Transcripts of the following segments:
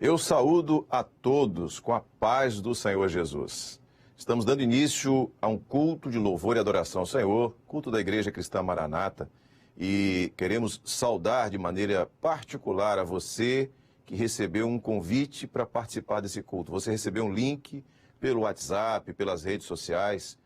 Eu saúdo a todos com a paz do Senhor Jesus. Estamos dando início a um culto de louvor e adoração ao Senhor, culto da Igreja Cristã Maranata, e queremos saudar de maneira particular a você que recebeu um convite para participar desse culto. Você recebeu um link pelo WhatsApp, pelas redes sociais,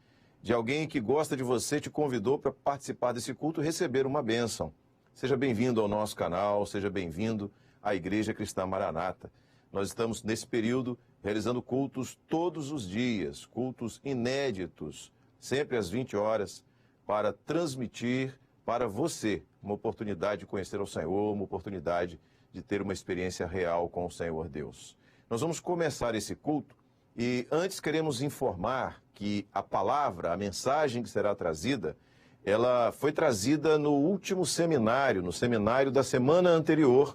de alguém que gosta de você, te convidou para participar desse culto e receber uma bênção. Seja bem-vindo ao nosso canal, seja bem-vindo à Igreja Cristã Maranata. Nós estamos, nesse período, realizando cultos todos os dias, cultos inéditos, sempre às 20 horas, para transmitir para você uma oportunidade de conhecer ao Senhor, uma oportunidade de ter uma experiência real com o Senhor Deus. Nós vamos começar esse culto e antes queremos informar que a palavra, a mensagem que será trazida, ela foi trazida no último seminário, no seminário da semana anterior,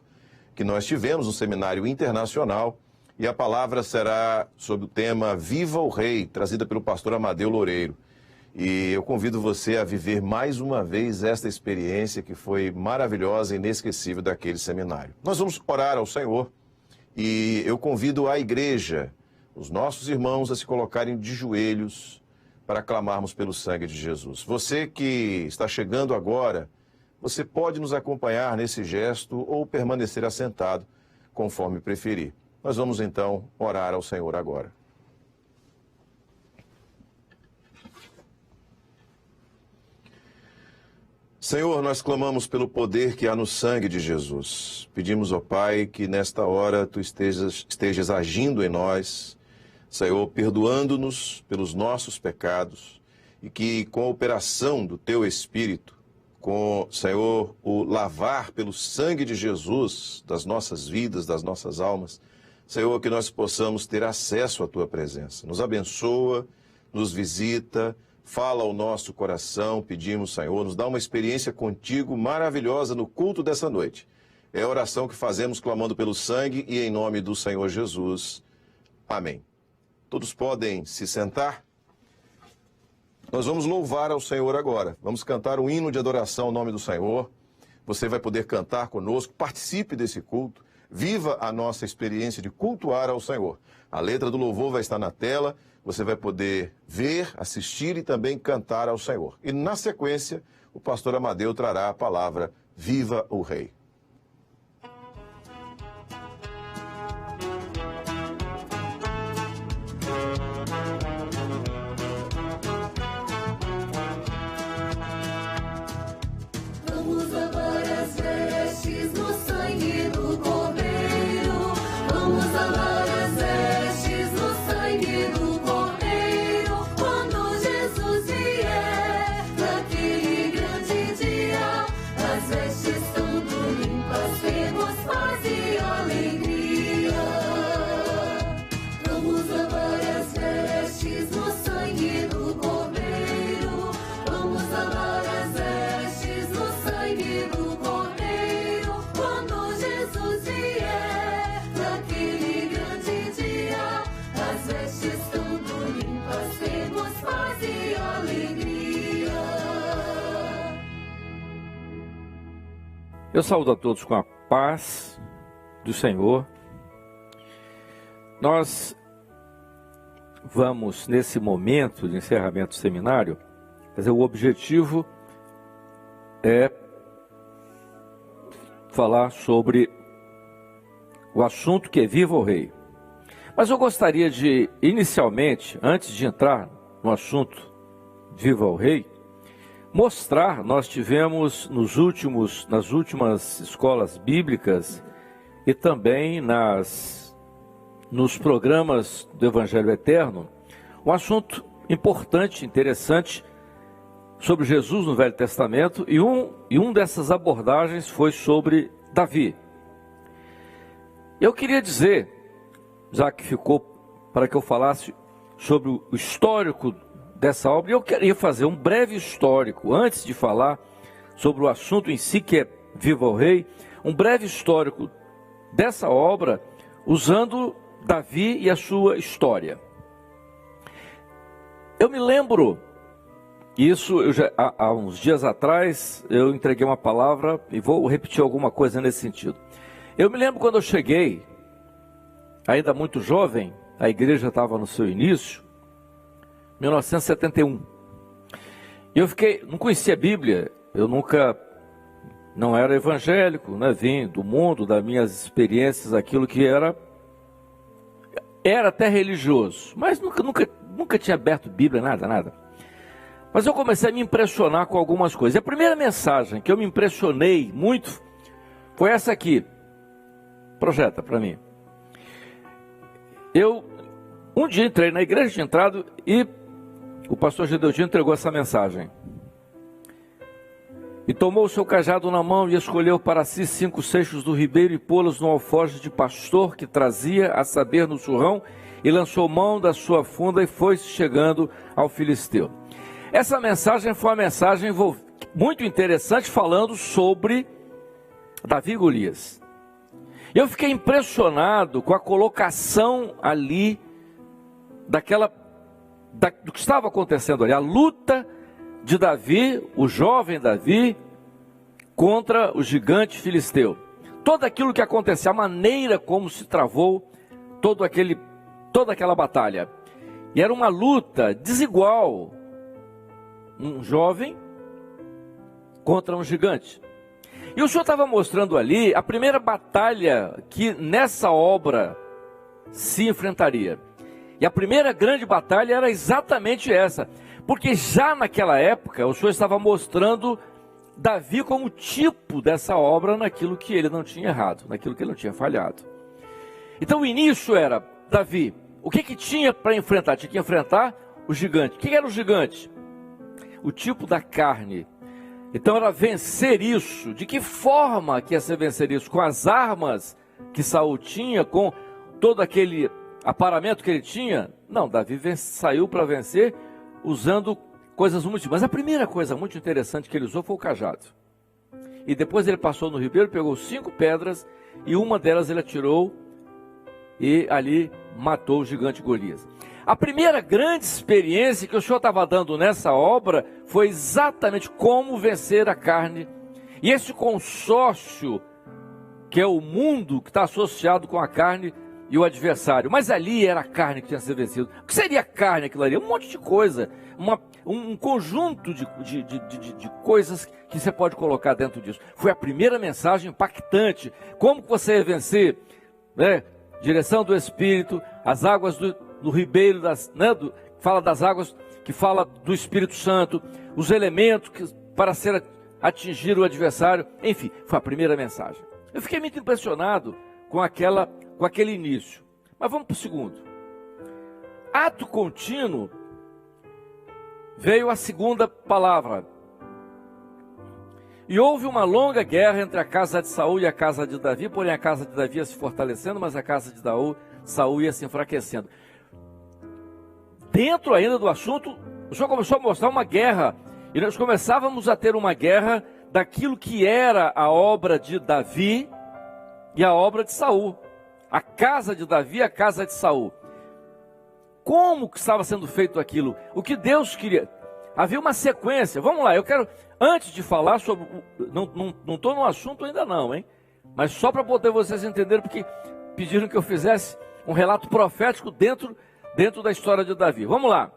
que nós tivemos, um seminário internacional, e a palavra será sobre o tema Viva o Rei, trazida pelo pastor Amadeu Loureiro. E eu convido você a viver mais uma vez esta experiência que foi maravilhosa e inesquecível daquele seminário. Nós vamos orar ao Senhor e eu convido a igreja, os nossos irmãos, a se colocarem de joelhos para clamarmos pelo sangue de Jesus. Você que está chegando agora, você pode nos acompanhar nesse gesto ou permanecer assentado, conforme preferir. Nós vamos então orar ao Senhor agora. Senhor, nós clamamos pelo poder que há no sangue de Jesus. Pedimos, ó Pai, que nesta hora Tu estejas agindo em nós, Senhor, perdoando-nos pelos nossos pecados e que com a operação do Teu Espírito, com, Senhor, o lavar pelo sangue de Jesus das nossas vidas, das nossas almas, Senhor, que nós possamos ter acesso à Tua presença. Nos abençoa, nos visita, fala ao nosso coração, pedimos, Senhor, nos dá uma experiência contigo maravilhosa no culto dessa noite. É a oração que fazemos clamando pelo sangue e em nome do Senhor Jesus. Amém. Todos podem se sentar? Nós vamos louvar ao Senhor agora. Vamos cantar um hino de adoração ao nome do Senhor. Você vai poder cantar conosco, participe desse culto, viva a nossa experiência de cultuar ao Senhor. A letra do louvor vai estar na tela, você vai poder ver, assistir e também cantar ao Senhor. E na sequência, o pastor Amadeu trará a palavra Viva o Rei. Eu saúdo a todos com a paz do Senhor. Nós vamos, nesse momento de encerramento do seminário, o objetivo é falar sobre o assunto que é Viva o Rei. Mas eu gostaria de, inicialmente, antes de entrar no assunto Viva o Rei, mostrar, nós tivemos nas últimas escolas bíblicas e também nos programas do Evangelho Eterno, um assunto importante, interessante, sobre Jesus no Velho Testamento, e um dessas abordagens foi sobre Davi. Eu queria dizer, já que ficou para que eu falasse sobre o histórico dessa obra, eu queria fazer um breve histórico, antes de falar sobre o assunto em si, que é Viva o Rei, um breve histórico dessa obra, usando Davi e a sua história. Eu me lembro, há uns dias atrás, eu entreguei uma palavra, e vou repetir alguma coisa nesse sentido. Eu me lembro quando eu cheguei ainda muito jovem, a igreja estava no seu início, 1971. E eu não conhecia a Bíblia, eu não era evangélico, né? Vim do mundo, das minhas experiências, aquilo que era até religioso, mas nunca tinha aberto Bíblia, nada. Mas eu comecei a me impressionar com algumas coisas. E a primeira mensagem que eu me impressionei muito foi essa aqui. Projeta para mim. Eu um dia entrei na igreja, tinha entrado, e o pastor Gedeldinho entregou essa mensagem. E tomou o seu cajado na mão e escolheu para si 5 seixos do ribeiro e pô-los no alforje de pastor que trazia, a saber, no surrão, e lançou mão da sua funda e foi chegando ao filisteu. Essa mensagem foi uma mensagem muito interessante, falando sobre Davi e Golias. Eu fiquei impressionado com a colocação ali do que estava acontecendo ali, a luta de Davi, o jovem Davi, contra o gigante filisteu. Tudo aquilo que aconteceu, a maneira como se travou toda aquela batalha. E era uma luta desigual. Um jovem contra um gigante. E o senhor estava mostrando ali a primeira batalha que nessa obra se enfrentaria. E a primeira grande batalha era exatamente essa. Porque já naquela época o senhor estava mostrando Davi como tipo dessa obra, naquilo que ele não tinha errado, naquilo que ele não tinha falhado. Então o início era Davi. O que tinha para enfrentar? Tinha que enfrentar o gigante. O que era o gigante? O tipo da carne. Então era vencer isso. De que forma que ia ser vencer isso? Com as armas que Saul tinha, com todo aquele aparamento que ele tinha? Não, Davi saiu para vencer usando coisas muito... Mas a primeira coisa muito interessante que ele usou foi o cajado. E depois ele passou no ribeiro, pegou 5 pedras e uma delas ele atirou e ali matou o gigante Golias. A primeira grande experiência que o senhor estava dando nessa obra foi exatamente como vencer a carne. E esse consórcio, que é o mundo que está associado com a carne e o adversário. Mas ali era a carne que tinha que ser vencida. O que seria a carne aquilo ali? Um monte de coisa. Um conjunto de coisas que você pode colocar dentro disso. Foi a primeira mensagem impactante. Como que você ia vencer? Né? Direção do Espírito, as águas do ribeiro, fala das águas, que fala do Espírito Santo, os elementos para atingir o adversário. Enfim, foi a primeira mensagem. Eu fiquei muito impressionado com aquele início. Mas vamos para o segundo. Ato contínuo, veio a segunda palavra. E houve uma longa guerra entre a casa de Saul e a casa de Davi, porém a casa de Davi ia se fortalecendo, mas a casa de Saul ia se enfraquecendo. Dentro ainda do assunto, o senhor começou a mostrar uma guerra, e nós começávamos a ter uma guerra daquilo que era a obra de Davi e a obra de Saul. A casa de Davi e a casa de Saul. Como que estava sendo feito aquilo? O que Deus queria? Havia uma sequência. Vamos lá, eu quero, antes de falar sobre... Não estou no assunto ainda não, hein? Mas só para poder vocês entenderem, porque pediram que eu fizesse um relato profético dentro da história de Davi. Vamos lá.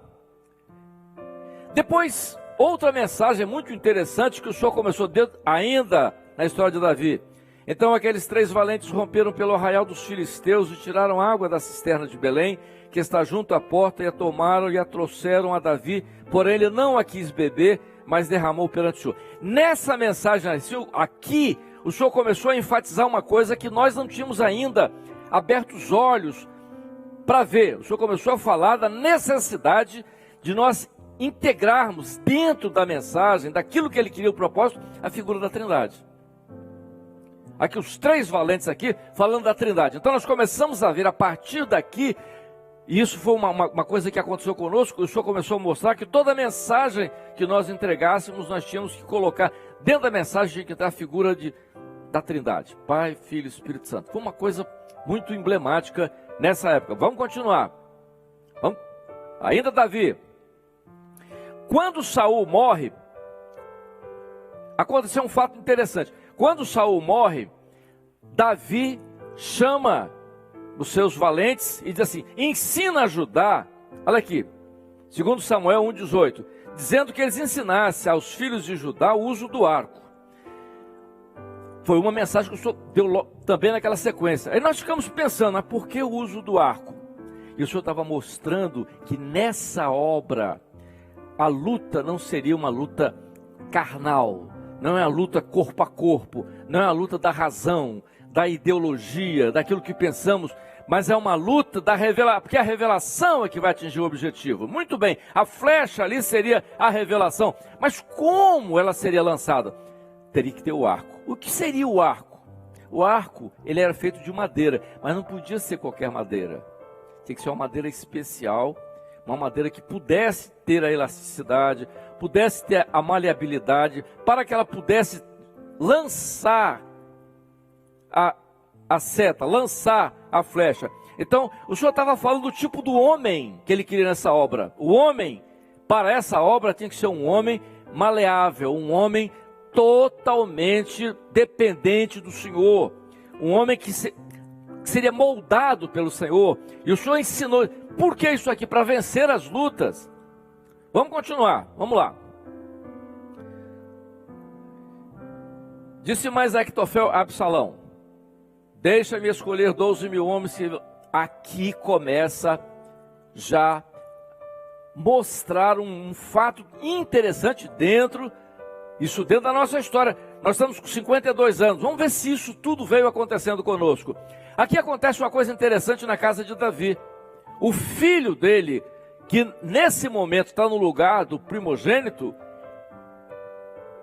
Depois, outra mensagem muito interessante que o senhor começou ainda na história de Davi. Então aqueles 3 valentes romperam pelo arraial dos filisteus e tiraram água da cisterna de Belém, que está junto à porta, e a tomaram e a trouxeram a Davi, porém ele não a quis beber, mas derramou perante o Senhor. Nessa mensagem aqui, o Senhor começou a enfatizar uma coisa que nós não tínhamos ainda aberto os olhos para ver. O Senhor começou a falar da necessidade de nós integrarmos dentro da mensagem, daquilo que ele queria, o propósito, a figura da Trindade. Aqui os 3 valentes aqui, falando da Trindade. Então nós começamos a ver a partir daqui, e isso foi uma coisa que aconteceu conosco, o Senhor começou a mostrar que toda mensagem que nós entregássemos, nós tínhamos que colocar, dentro da mensagem tinha que estar a figura da Trindade. Pai, Filho e Espírito Santo. Foi uma coisa muito emblemática nessa época. Vamos continuar. Ainda Davi. Quando Saul morre, aconteceu um fato interessante. Quando Saul morre, Davi chama os seus valentes e diz assim: ensina a Judá, olha aqui, segundo Samuel 1,18, dizendo que eles ensinassem aos filhos de Judá o uso do arco. Foi uma mensagem que o Senhor deu também naquela sequência. Aí nós ficamos pensando, mas por que o uso do arco? E o Senhor estava mostrando que nessa obra a luta não seria uma luta carnal, não é a luta corpo a corpo, não é a luta da razão, da ideologia, daquilo que pensamos, mas é uma luta da revelação, porque a revelação é que vai atingir o objetivo. Muito bem, a flecha ali seria a revelação, mas como ela seria lançada? Teria que ter o arco. O que seria o arco? O arco, ele era feito de madeira, mas não podia ser qualquer madeira. Tinha que ser uma madeira especial, uma madeira que pudesse ter a elasticidade, pudesse ter a maleabilidade, para que ela pudesse lançar a seta, lançar a flecha. Então, o Senhor estava falando do tipo do homem que ele queria nessa obra. O homem, para essa obra, tinha que ser um homem maleável, um homem totalmente dependente do Senhor, um homem que seria moldado pelo Senhor. E o Senhor ensinou. Por que isso aqui? Para vencer as lutas. Vamos continuar, vamos lá. Disse mais Aitofel a Absalão: deixa-me escolher 12.000 homens. Aqui começa já mostrar um fato interessante dentro da nossa história. Nós estamos com 52 anos, vamos ver se isso tudo veio acontecendo conosco. Aqui acontece uma coisa interessante na casa de Davi. O filho dele, que nesse momento está no lugar do primogênito,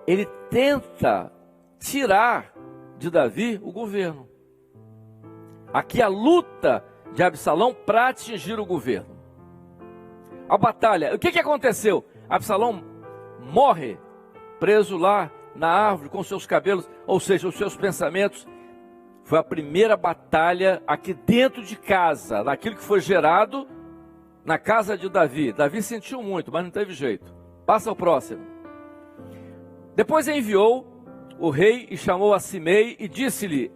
ele tenta tirar de Davi o governo. Aqui a luta de Absalão para atingir o governo. A batalha, o que aconteceu? Absalão morre preso lá na árvore com seus cabelos, ou seja, os seus pensamentos. Foi a primeira batalha aqui dentro de casa, daquilo que foi gerado na casa de Davi. Davi sentiu muito, mas não teve jeito. Passa ao próximo. Depois enviou o rei e chamou a Simei e disse-lhe: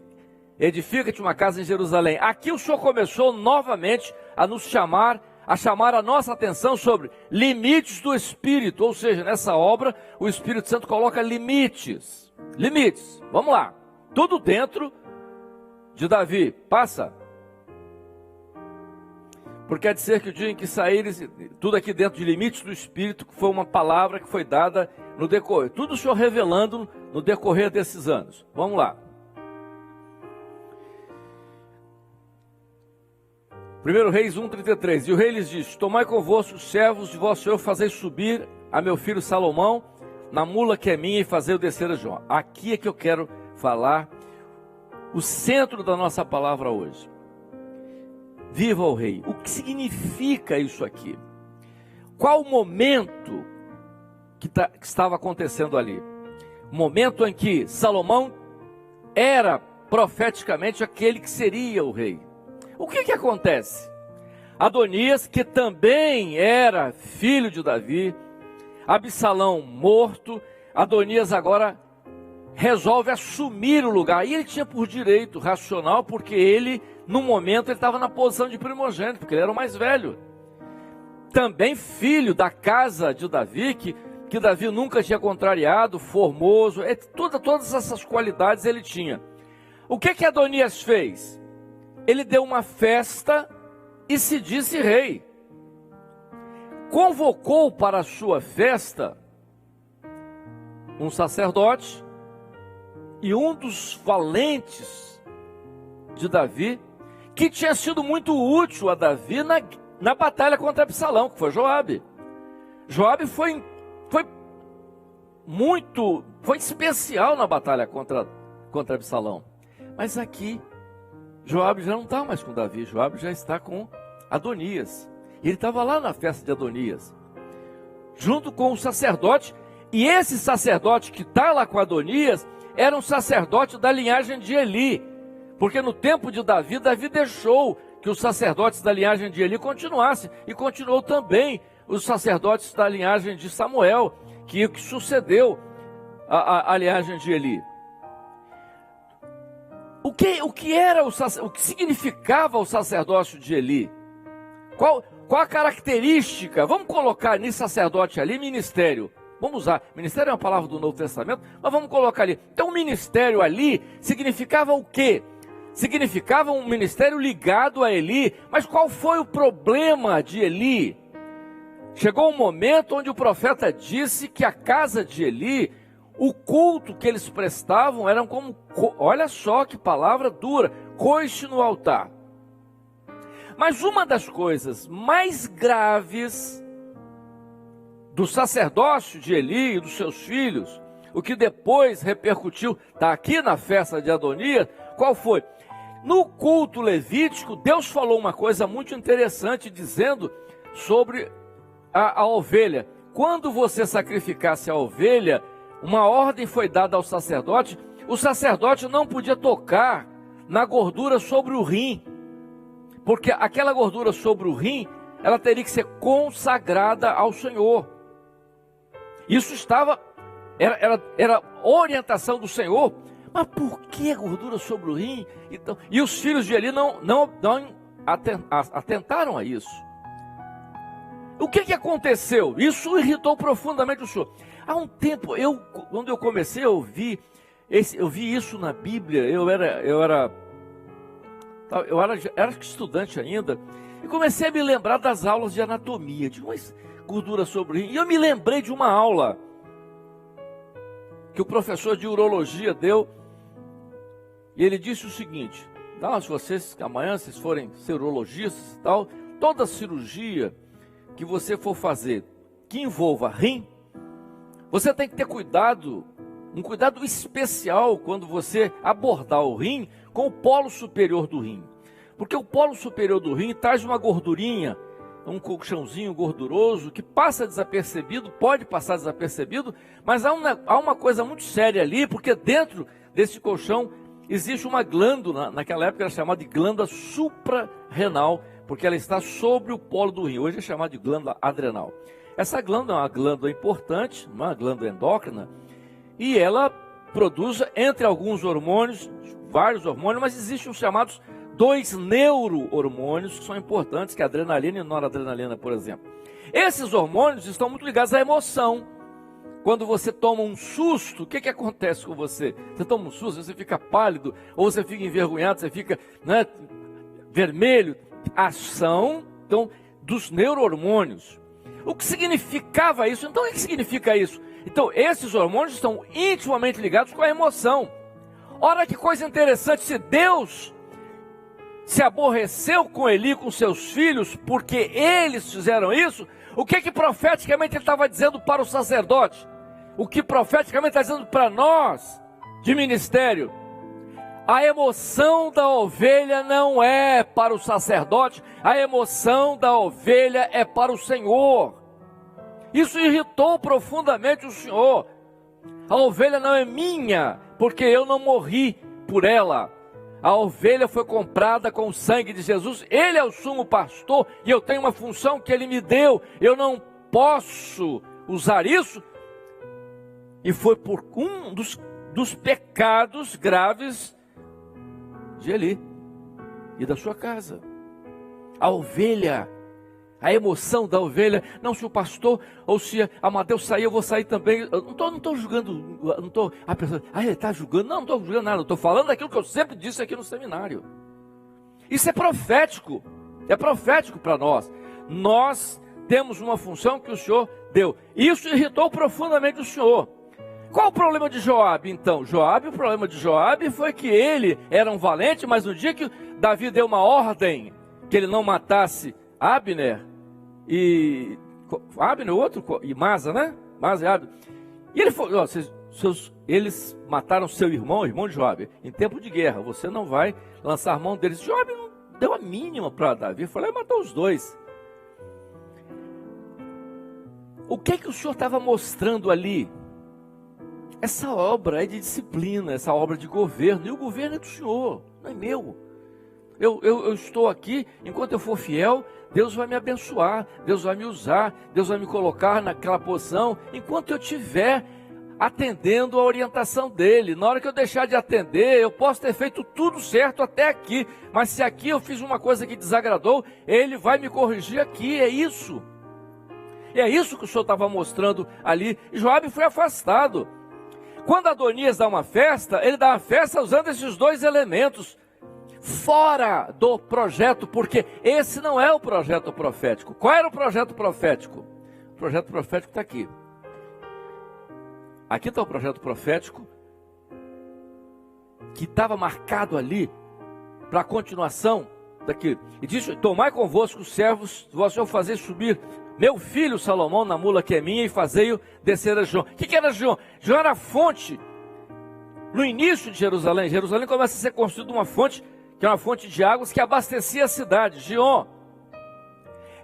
edifica-te uma casa em Jerusalém. Aqui o Senhor começou novamente a nos chamar a nossa atenção sobre limites do Espírito. Ou seja, nessa obra o Espírito Santo coloca limites. Limites, vamos lá. Tudo dentro de Davi. Passa. Porque há de ser que o dia em que saíres, tudo aqui dentro de limites do Espírito, que foi uma palavra que foi dada no decorrer. Tudo o Senhor revelando no decorrer desses anos. Vamos lá. 1 Reis 1,33. E o rei lhes disse: tomai convosco os servos de vosso senhor, fazei subir a meu filho Salomão na mula que é minha e fazei-o descer a Jó. Aqui é que eu quero falar o centro da nossa palavra hoje. Viva o rei. O que significa isso aqui? Qual o momento que estava acontecendo ali? O momento em que Salomão era profeticamente aquele que seria o rei. O que acontece? Adonias, que também era filho de Davi, Absalão morto, Adonias agora resolve assumir o lugar. E ele tinha por direito racional, porque ele, no momento, ele estava na posição de primogênito, porque ele era o mais velho. Também filho da casa de Davi, que Davi nunca tinha contrariado, formoso, todas essas qualidades ele tinha. O que Adonias fez? Ele deu uma festa e se disse rei. Convocou para a sua festa um sacerdote e um dos valentes de Davi, que tinha sido muito útil a Davi na batalha contra Absalão, que foi Joabe. Joabe foi especial na batalha contra Absalão. Mas aqui Joabe já não está mais com Davi, Joabe já está com Adonias. Ele estava lá na festa de Adonias, junto com o sacerdote, e esse sacerdote que está lá com Adonias, era um sacerdote da linhagem de Eli, porque no tempo de Davi, Davi deixou que os sacerdotes da linhagem de Eli continuassem, e continuou também os sacerdotes da linhagem de Samuel, que sucedeu a linhagem de Eli. o que era o que significava o sacerdócio de Eli? Qual a característica? Vamos colocar nisso sacerdote ali, ministério. Vamos usar, ministério é uma palavra do Novo Testamento, mas vamos colocar ali. Então o ministério ali significava o quê? Significava um ministério ligado a Eli. Mas qual foi o problema de Eli? Chegou um momento onde o profeta disse que a casa de Eli, o culto que eles prestavam eram como, olha só que palavra dura, coice no altar. Mas uma das coisas mais graves do sacerdócio de Eli e dos seus filhos, o que depois repercutiu, está aqui na festa de Adonias, qual foi? No culto levítico, Deus falou uma coisa muito interessante, dizendo sobre a ovelha. Quando você sacrificasse a ovelha, uma ordem foi dada ao sacerdote, o sacerdote não podia tocar na gordura sobre o rim, porque aquela gordura sobre o rim, ela teria que ser consagrada ao Senhor. Isso era orientação do Senhor. Mas por que a gordura sobre o rim? Então, e os filhos de Eli não atentaram a isso. O que aconteceu? Isso irritou profundamente o Senhor. Há um tempo, quando eu comecei a ouvir, eu vi isso na Bíblia, eu era estudante ainda, e comecei a me lembrar das aulas de anatomia, de uma gordura sobre o rim. E eu me lembrei de uma aula que o professor de urologia deu, e ele disse o seguinte: se vocês, amanhã vocês forem ser urologistas e tal, toda cirurgia que você for fazer, que envolva rim, você tem que ter cuidado, um cuidado especial quando você abordar o rim com o polo superior do rim. Porque o polo superior do rim traz uma gordurinha, um colchãozinho gorduroso que passa desapercebido, pode passar desapercebido, mas há uma coisa muito séria ali, porque dentro desse colchão existe uma glândula, naquela época era chamada de glândula suprarrenal, porque ela está sobre o polo do rim, hoje é chamada de glândula adrenal. Essa glândula é uma glândula importante, uma glândula endócrina, e ela produz, entre alguns hormônios, vários hormônios, mas existem os chamados 2 neuro-hormônios que são importantes, que é a adrenalina e a noradrenalina, por exemplo. Esses hormônios estão muito ligados à emoção. Quando você toma um susto, o que acontece com você? Você toma um susto, você fica pálido, ou você fica envergonhado, você fica vermelho. Ação, então, dos neuro-hormônios. O que significava isso? Então, o que significa isso? Então, esses hormônios estão intimamente ligados com a emoção. Olha que coisa interessante, se Deus se aborreceu com Eli e com seus filhos, porque eles fizeram isso, o que profeticamente ele estava dizendo para o sacerdote? O que profeticamente está dizendo para nós, de ministério? A emoção da ovelha não é para o sacerdote, a emoção da ovelha é para o Senhor. Isso irritou profundamente o Senhor. A ovelha não é minha, porque eu não morri por ela. A ovelha foi comprada com o sangue de Jesus. Ele é o sumo pastor e eu tenho uma função que ele me deu. Eu não posso usar isso. E foi por um dos pecados graves de Eli e da sua casa. A ovelha, a emoção da ovelha, não, se o pastor ou se Amadeu sair, eu vou sair também. Eu não estou julgando, não estou, a pessoa, ele está julgando, não estou julgando nada, eu estou falando daquilo que eu sempre disse aqui no seminário. Isso é profético para nós. Nós temos uma função que o Senhor deu. Isso irritou profundamente o Senhor. Qual o problema de Joabe, então? O problema de Joabe foi que ele era um valente, mas no dia que Davi deu uma ordem que ele não matasse Abner e Masa, né? Masa e Abner. E ele falou, eles mataram seu irmão, o irmão de Joabe, em tempo de guerra. Você não vai lançar mão deles. Joabe não deu a mínima para Davi. Ele falou, matou os dois. O que o Senhor estava mostrando ali? Essa obra é de disciplina, essa obra de governo. E o governo é do Senhor, não é meu. Eu estou aqui, enquanto eu for fiel, Deus vai me abençoar, Deus vai me usar, Deus vai me colocar naquela posição, enquanto eu tiver atendendo a orientação dele. Na hora que eu deixar de atender, eu posso ter feito tudo certo até aqui, mas se aqui eu fiz uma coisa que desagradou, ele vai me corrigir aqui, é isso. E é isso que o Senhor estava mostrando ali. E Joabe foi afastado. Quando Adonias dá uma festa, ele dá uma festa usando esses dois elementos, fora do projeto, porque esse não é o projeto profético. Qual era o projeto profético? O projeto profético está aqui. Aqui está o projeto profético, que estava marcado ali, para a continuação daqui. E diz: tomai convosco os servos, vós vão fazer subir meu filho Salomão na mula que é minha, e fazei-o descer a Gion. O que era Gion? Gion era a fonte, no início de Jerusalém. Jerusalém começa a ser construída uma fonte, que é uma fonte de águas que abastecia a cidade, Gion.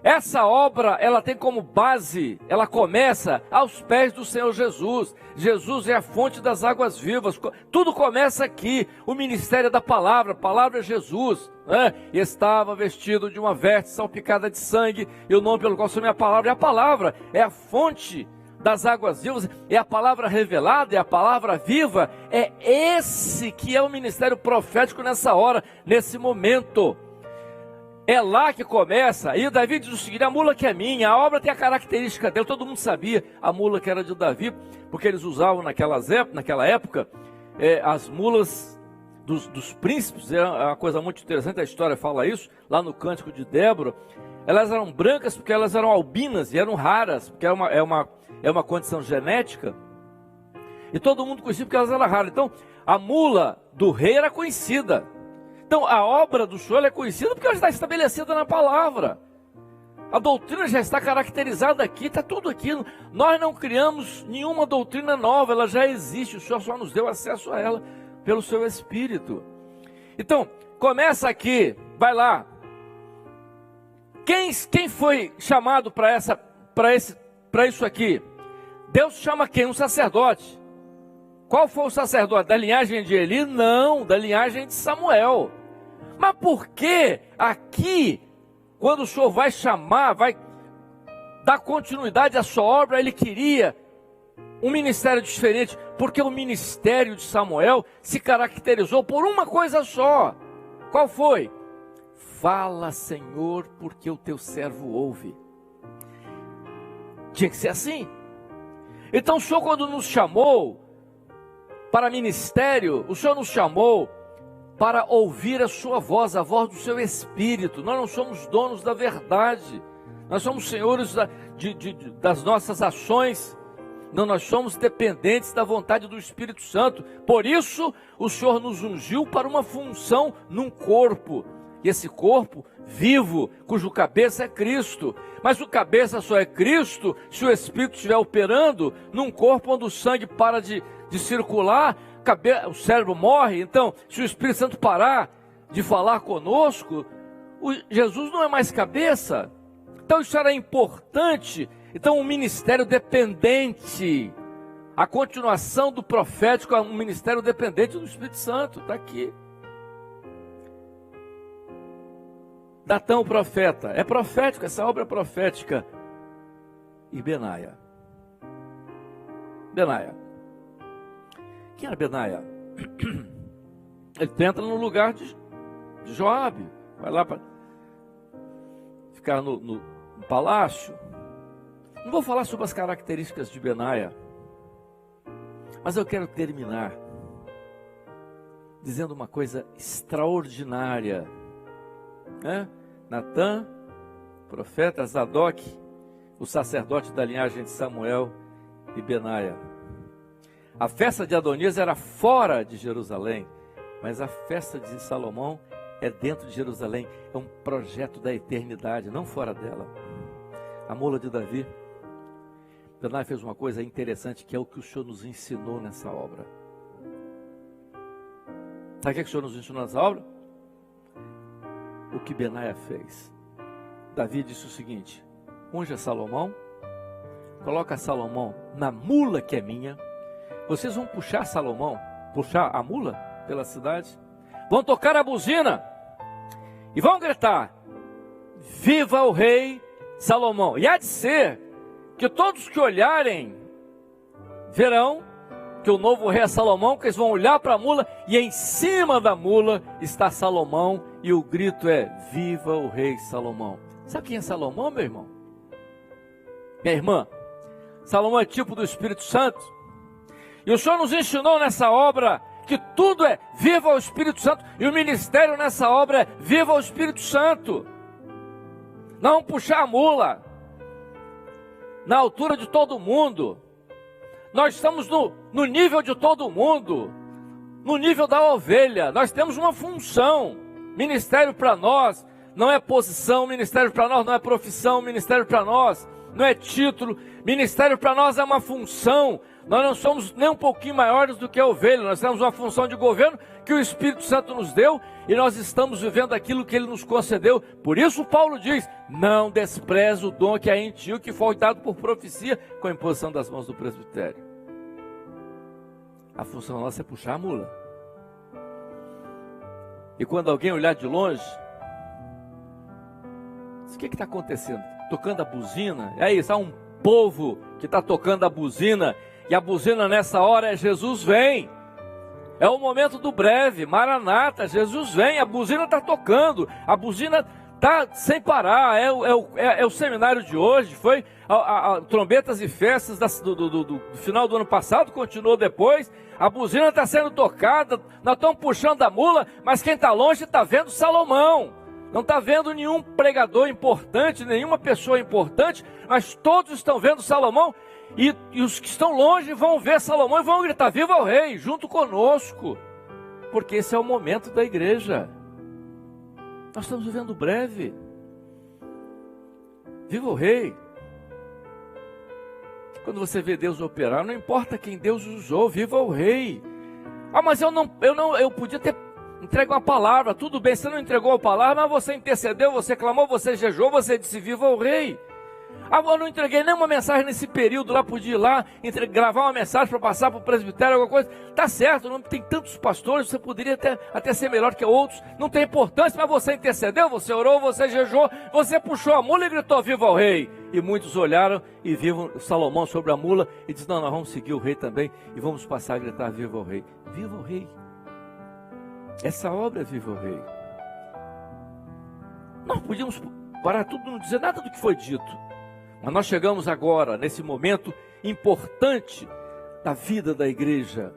Essa obra, ela tem como base, ela começa aos pés do Senhor Jesus. Jesus é a fonte das águas vivas. Tudo começa aqui. O ministério da palavra, a palavra é Jesus, né? E estava vestido de uma veste salpicada de sangue, e o nome pelo qual sou minha palavra. E a palavra é a fonte das águas vivas, é a palavra revelada, é a palavra viva. É esse que é o ministério profético nessa hora, nesse momento. É lá que começa. E Davi diz o seguinte: a mula que é minha. A obra tem a característica dela. Todo mundo sabia a mula que era de Davi, porque eles usavam naquela época as mulas dos príncipes. É uma coisa muito interessante, a história fala isso, lá no Cântico de Débora. Elas eram brancas porque elas eram albinas e eram raras, porque é uma condição genética. E todo mundo conhecia porque elas eram raras. Então, a mula do rei era conhecida. Então, a obra do Senhor é conhecida porque ela está estabelecida na palavra. A doutrina já está caracterizada aqui, está tudo aqui. Nós não criamos nenhuma doutrina nova, ela já existe. O Senhor só nos deu acesso a ela pelo seu Espírito. Então, começa aqui, vai lá. Quem foi chamado para isso aqui? Deus chama quem? Um sacerdote. Qual foi o sacerdote? Da linhagem de Eli? Não, da linhagem de Samuel. Mas por que aqui, quando o Senhor vai chamar, vai dar continuidade à sua obra, ele queria um ministério diferente? Porque o ministério de Samuel se caracterizou por uma coisa só. Qual foi? Fala, Senhor, porque o teu servo ouve. Tinha que ser assim. Então o Senhor, quando nos chamou para ministério, o Senhor nos chamou para ouvir a sua voz, a voz do seu Espírito. Nós não somos donos da verdade, nós somos senhores das nossas ações. Não, nós somos dependentes da vontade do Espírito Santo. Por isso o Senhor nos ungiu para uma função num corpo, e esse corpo vivo, cujo cabeça é Cristo. Mas o cabeça só é Cristo se o Espírito estiver operando num corpo onde o sangue para de circular, o cérebro morre. Então, se o Espírito Santo parar de falar conosco, Jesus não é mais cabeça. Então isso era importante. Então um ministério dependente, a continuação do profético é um ministério dependente do Espírito Santo, está aqui. Natã o profeta, é profético, essa obra é profética. E Benaia. Quem era Benaia? Ele entra no lugar de Joabe, vai lá para ficar no palácio. Não vou falar sobre as características de Benaia, mas eu quero terminar dizendo uma coisa extraordinária, né? Natã, profeta, Zadok, o sacerdote da linhagem de Samuel, e Benaia. A festa de Adonias era fora de Jerusalém, mas a festa de Salomão é dentro de Jerusalém. É um projeto da eternidade, não fora dela. A mula de Davi. Benaia fez uma coisa interessante, que é o que o Senhor nos ensinou nessa obra. Sabe o que o Senhor nos ensinou nessa obra? O que Benaia fez. Davi disse o seguinte: unja Salomão, coloca Salomão na mula que é minha. Vocês vão puxar a mula pela cidade, vão tocar a buzina e vão gritar: viva o rei Salomão. E há de ser que todos que olharem verão que o novo rei é Salomão, que eles vão olhar para a mula e em cima da mula está Salomão e o grito é: viva o rei Salomão. Sabe quem é Salomão, meu irmão? Minha irmã, Salomão é tipo do Espírito Santo. E o Senhor nos ensinou nessa obra que tudo é viva o Espírito Santo. E o ministério nessa obra é viva o Espírito Santo. Não puxar a mula na altura de todo mundo. Nós estamos no nível de todo mundo, no nível da ovelha. Nós temos uma função. Ministério para nós não é posição, ministério para nós não é profissão, ministério para nós não é título, ministério para nós é uma função. Nós não somos nem um pouquinho maiores do que a ovelha, nós temos uma função de governo que o Espírito Santo nos deu e nós estamos vivendo aquilo que Ele nos concedeu. Por isso Paulo diz: não despreze o dom que há em ti, o que foi dado por profecia, com a imposição das mãos do presbitério. A função nossa é puxar a mula. E quando alguém olhar de longe, diz: o que está acontecendo? Tocando a buzina? É isso, há um povo que está tocando a buzina. E a buzina nessa hora é: Jesus vem. É o momento do breve, Maranata, Jesus vem. A buzina está tocando, a buzina está sem parar. É o seminário de hoje, foi trombetas e festas do final do ano passado, continuou depois. A buzina está sendo tocada, nós estamos puxando a mula, mas quem está longe está vendo Salomão. Não está vendo nenhum pregador importante, nenhuma pessoa importante, mas todos estão vendo Salomão. E os que estão longe vão ver Salomão e vão gritar: viva o rei, junto conosco. Porque esse é o momento da igreja. Nós estamos vivendo breve. Viva o rei. Quando você vê Deus operar, não importa quem Deus usou, viva o rei. Ah, mas eu podia ter entregue uma palavra. Tudo bem, você não entregou a palavra, mas você intercedeu, você clamou, você jejuou, você disse: viva o rei. Ah, eu não entreguei nenhuma mensagem nesse período lá, podia ir lá, gravar uma mensagem para passar para o presbitério, alguma coisa. Tá certo, não tem tantos pastores, você poderia até ser melhor que outros, não tem importância, mas você intercedeu, você orou, você jejuou, você puxou a mula e gritou: viva o rei. E muitos olharam e viram Salomão sobre a mula e disseram: não, nós vamos seguir o rei também e vamos passar a gritar: viva o rei. Viva o rei. Essa obra é viva o rei. Nós podíamos parar tudo e não dizer nada do que foi dito. Mas nós chegamos agora, nesse momento importante da vida da igreja.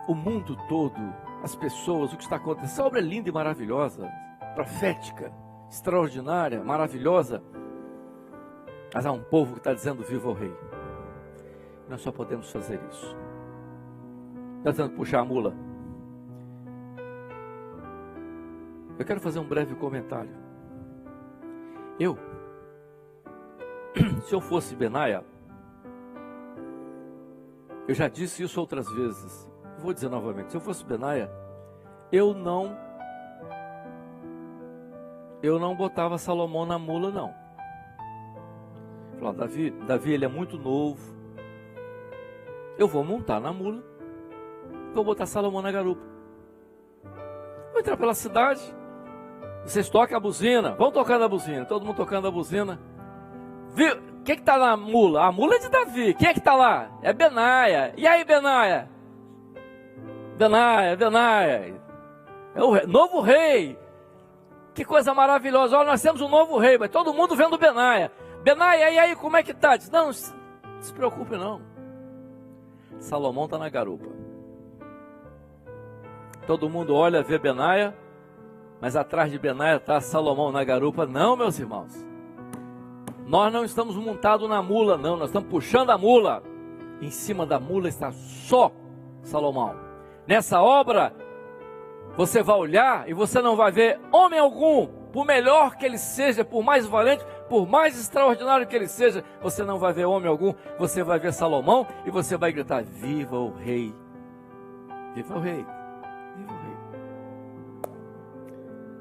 O mundo todo, as pessoas, o que está acontecendo. Essa obra é linda e maravilhosa, profética, extraordinária, maravilhosa. Mas há um povo que está dizendo: viva o rei. Nós só podemos fazer isso. Está dizendo: puxar a mula. Eu quero fazer um breve comentário. Se eu fosse Benaia, eu já disse isso outras vezes, vou dizer novamente: se eu fosse Benaia, eu não botava Salomão na mula, não. Falava: Davi ele é muito novo, eu vou montar na mula, vou botar Salomão na garupa. Vou entrar pela cidade, vocês tocam a buzina, vão tocando a buzina, todo mundo tocando a buzina. Viu? Quem que está na mula? A mula é de Davi. Quem é que está lá? É Benaia. E aí, Benaia? Benaia. É o novo rei. Que coisa maravilhosa. Olha, nós temos um novo rei, mas todo mundo vendo Benaia. Benaia, e aí, como é que está? Diz: não se preocupe não. Salomão está na garupa. Todo mundo olha, vê Benaia, mas atrás de Benaia está Salomão na garupa. Não, meus irmãos. Nós não estamos montados na mula, não. Nós estamos puxando a mula. Em cima da mula está só Salomão. Nessa obra, você vai olhar e você não vai ver homem algum. Por melhor que ele seja, por mais valente, por mais extraordinário que ele seja, você não vai ver homem algum. Você vai ver Salomão e você vai gritar: viva o rei. Viva o rei. Viva o rei.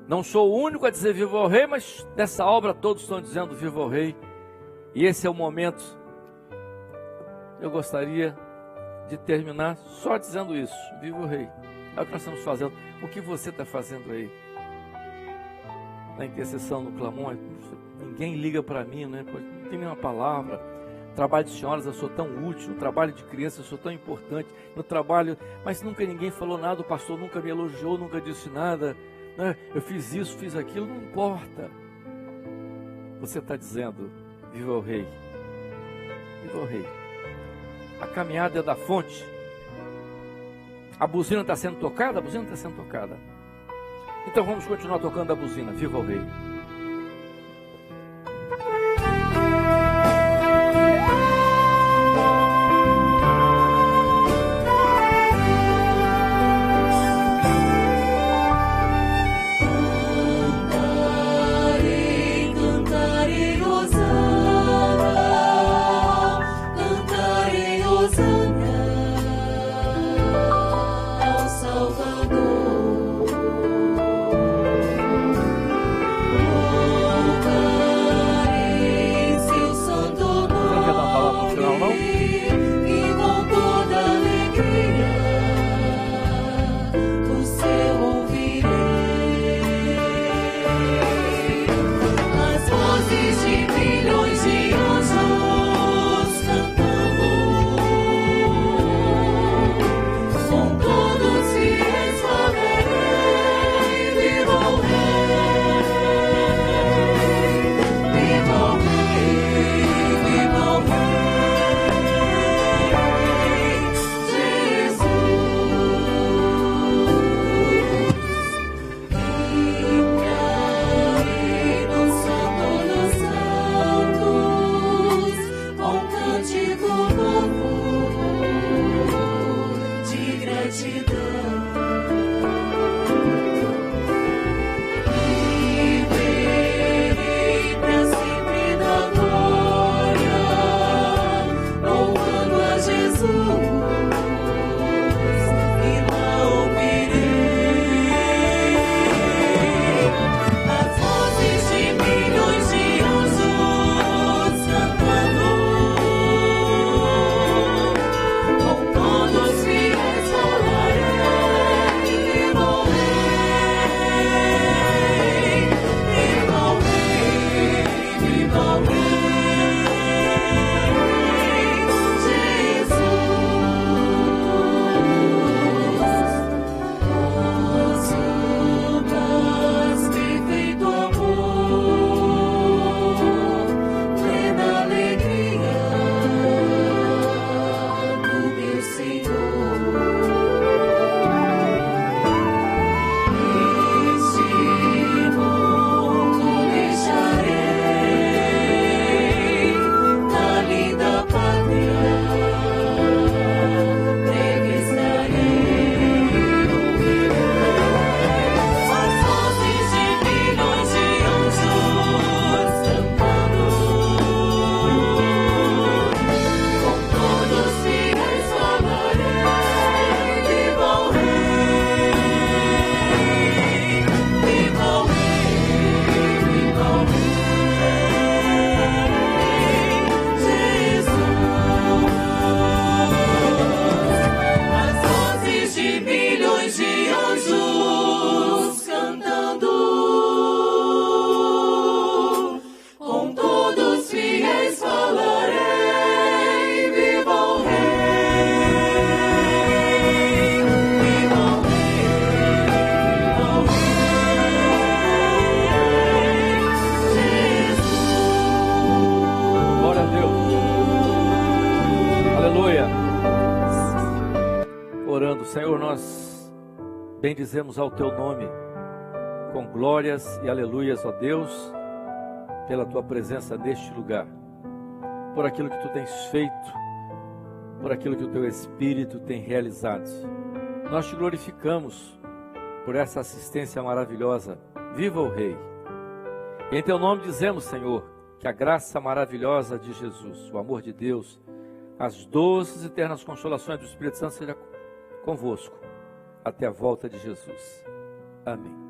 Não sou o único a dizer viva o rei, mas nessa obra todos estão dizendo viva o rei. E esse é o momento. Eu gostaria de terminar só dizendo isso: viva o rei. É o que nós estamos fazendo. O que você está fazendo aí? Na intercessão, no clamor, ninguém liga para mim, né? Não tem nenhuma palavra. No trabalho de senhoras eu sou tão útil, no trabalho de crianças eu sou tão importante, no trabalho, mas nunca ninguém falou nada, o pastor nunca me elogiou, nunca disse nada, né? Eu fiz isso, fiz aquilo, não importa. Você está dizendo, viva o Rei, viva o Rei. A caminhada é da fonte. A buzina está sendo tocada? A buzina está sendo tocada. Então vamos continuar tocando a buzina, viva o Rei. Senhor, nós bendizemos ao Teu nome com glórias e aleluias, ó Deus, pela Tua presença neste lugar, por aquilo que Tu tens feito, por aquilo que o Teu Espírito tem realizado. Nós Te glorificamos por essa assistência maravilhosa. Viva o Rei! Em Teu nome dizemos, Senhor, que a graça maravilhosa de Jesus, o amor de Deus, as doces e eternas consolações do Espírito Santo seja convosco até a volta de Jesus. Amém.